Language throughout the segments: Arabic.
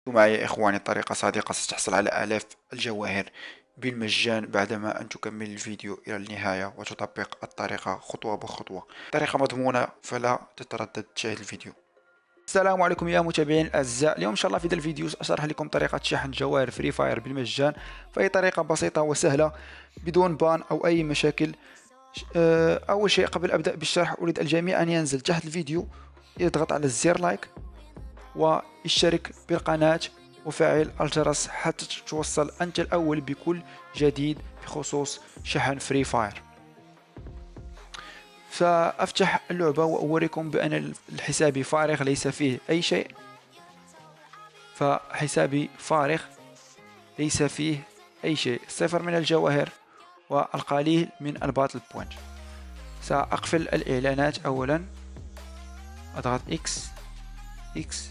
معي يا إخواني طريقة صادقة ستحصل على آلاف الجواهر بالمجان بعدما أن تكمل الفيديو إلى النهاية وتطبق الطريقة خطوة بخطوة. طريقة مضمونة فلا تتردد تشاهد الفيديو. السلام عليكم يا متابعين الأعزاء، اليوم إن شاء الله في هذا الفيديو سأشرح لكم طريقة شحن جواهر فري فاير بالمجان. فهي طريقة بسيطة وسهلة بدون بان أو أي مشاكل. أول شيء قبل أبدأ بالشرح أريد الجميع أن ينزل تحت الفيديو يضغط على الزر لايك واشترك بالقناة وفعل الجرس حتى توصل أنت الأول بكل جديد بخصوص شحن فري فاير. فأفتح اللعبة وأوريكم بأن حسابي فارغ ليس فيه أي شيء. فحسابي فارغ ليس فيه أي شيء، صفر من الجواهر والقليل من الباتل بوينت. سأقفل الإعلانات أولا، أضغط إكس إكس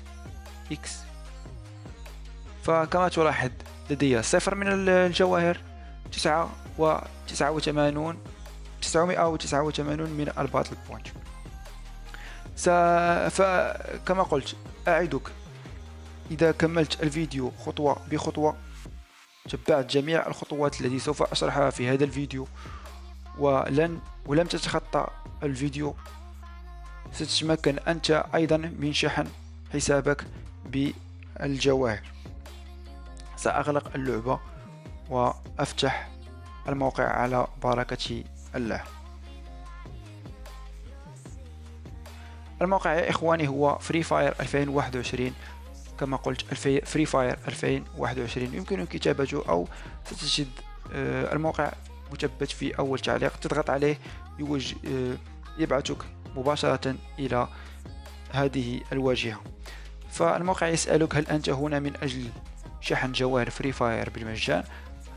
إكس. فكما تلاحظ لدي صفر من الجواهر، 989 من الباتل بوينت. فكما قلت أعدك، إذا كملت الفيديو خطوة بخطوة، تبعت جميع الخطوات التي سوف أشرحها في هذا الفيديو ولم تتخطى الفيديو، ستتمكن أنت أيضا من شحن حسابك بالجواهر. سأغلق اللعبة وأفتح الموقع على بركة الله. الموقع يا إخواني هو فري فاير 2021. كما قلت فري فاير 2021 يمكن كتابته، أو ستجد الموقع مثبت في أول تعليق، تضغط عليه يبعثك مباشرة إلى هذه الواجهة. فالموقع يسألك هل أنت هنا من أجل شحن جواهر فري فاير بالمجان؟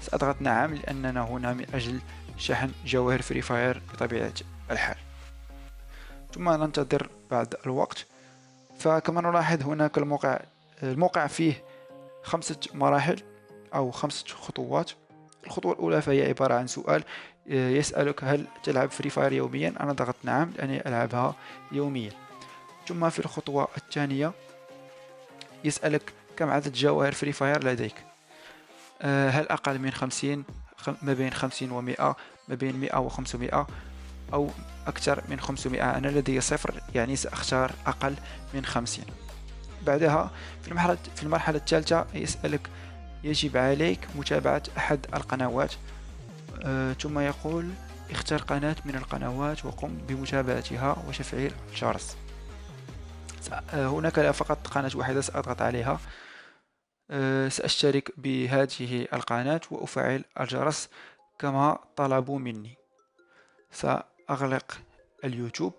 سأضغط نعم لأننا هنا من أجل شحن جواهر فري فاير بطبيعة الحال، ثم ننتظر بعد الوقت. فكما نلاحظ هناك الموقع فيه 5 مراحل أو 5 خطوات. الخطوة الأولى فهي عبارة عن سؤال يسألك هل تلعب فري فاير يوميا؟ أنا ضغطت نعم لأني ألعبها يوميا. ثم في الخطوة الثانية يسألك كم عدد جواهر فري فاير لديك؟ هل أقل من 50، ما بين 50 و100، ما بين 100 و500، أو أكثر من 500؟ أنا لدي صفر، يعني سأختار أقل من 50. بعدها في المرحلة الثالثة يسألك يجب عليك متابعة أحد القنوات، ثم يقول اختر قناة من القنوات وقم بمتابعتها وتفعيل الجرس. هناك فقط قناة واحدة سأضغط عليها. سأشترك بهذه القناة وأفعل الجرس كما طلبوا مني. سأغلق اليوتيوب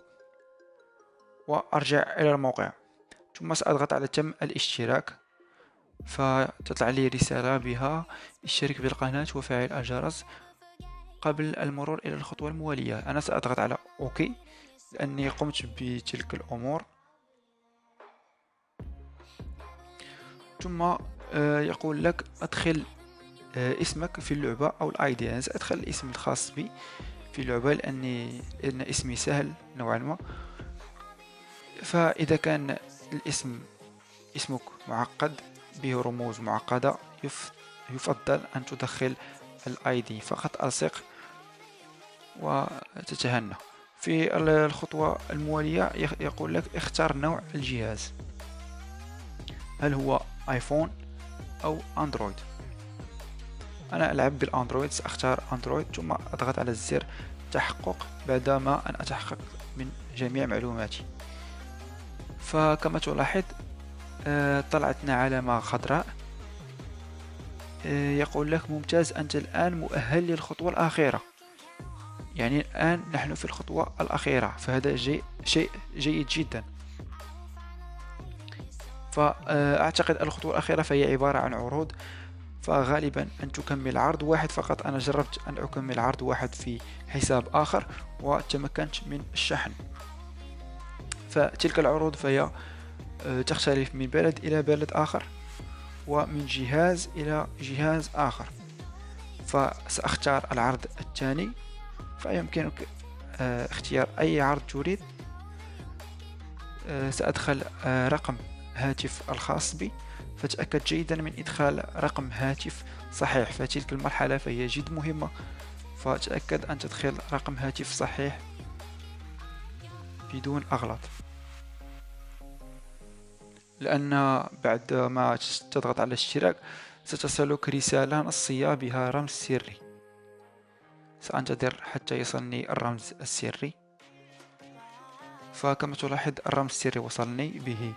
وأرجع إلى الموقع، ثم سأضغط على تم الاشتراك، فتطلع لي رسالة بها اشترك بالقناة وفعل الجرس قبل المرور إلى الخطوة الموالية. أنا سأضغط على أوكي لأني قمت بتلك الأمور. ثم يقول لك أدخل اسمك في اللعبة أو الاي دي. أنا سأدخل الاسم الخاص بي في اللعبة لأن اسمي سهل نوعا ما. فإذا كان اسمك معقد به رموز معقدة، يفضل أن تدخل الاي دي فقط. ألصق وتتهنى. في الخطوة الموالية يقول لك اختار نوع الجهاز، هل هو ايفون أو اندرويد؟ أنا ألعب بالأندرويد، سأختار أندرويد، ثم أضغط على الزر تحقق بعدما أن أتحقق من جميع معلوماتي. فكما تلاحظ طلعتنا علامة خضراء، يقول لك ممتاز، أنت الآن مؤهل للخطوة الأخيرة. يعني الآن نحن في الخطوة الأخيرة، فهذا شيء جيد جدا. فأعتقد الخطوة الأخيرة فهي عبارة عن عروض، فغالبا أن تكمل عرض واحد فقط. أنا جربت أن أكمل عرض واحد في حساب آخر وتمكنت من الشحن. فتلك العروض فهي تختلف من بلد إلى بلد آخر ومن جهاز إلى جهاز آخر. فسأختار العرض الثاني، فيمكنك اختيار أي عرض تريد. سأدخل رقم هاتف الخاص بي، فتأكد جيدا من إدخال رقم هاتف صحيح. فتلك المرحلة فهي جد مهمة، فتأكد أن تدخل رقم هاتف صحيح بدون أغلاط، لأن بعد ما تضغط على الاشتراك ستصلك رسالة نصية بها رمز سري. سأنتظر حتى يصلني الرمز السري، فكما تلاحظ الرمز السري وصلني به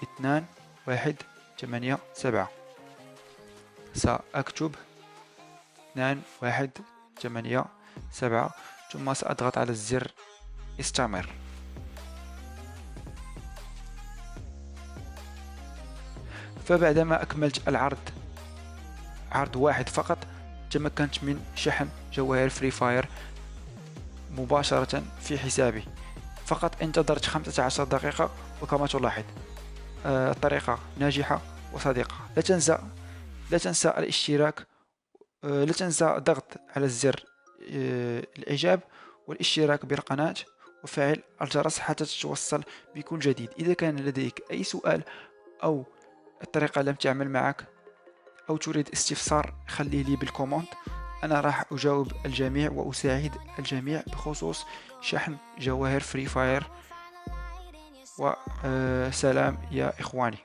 2187. سأكتب 2187 ثم سأضغط على الزر استمر. فبعدما أكملت عرض واحد فقط، تمكنت من شحن جواهر فري فاير مباشرة في حسابي. فقط انتظرت 15 دقيقة، وكما تلاحظ الطريقة ناجحة وصديقة. لا تنسى الاشتراك، لا تنسى الضغط على الزر الإعجاب والاشتراك بالقناة وفعل الجرس حتى تتوصل بكل جديد. إذا كان لديك أي سؤال أو الطريقة لم تعمل معك أو تريد استفسار، خليه لي بالكومنت، أنا راح أجاوب الجميع وأساعد الجميع بخصوص شحن جواهر فري فاير. وسلام يا إخواني.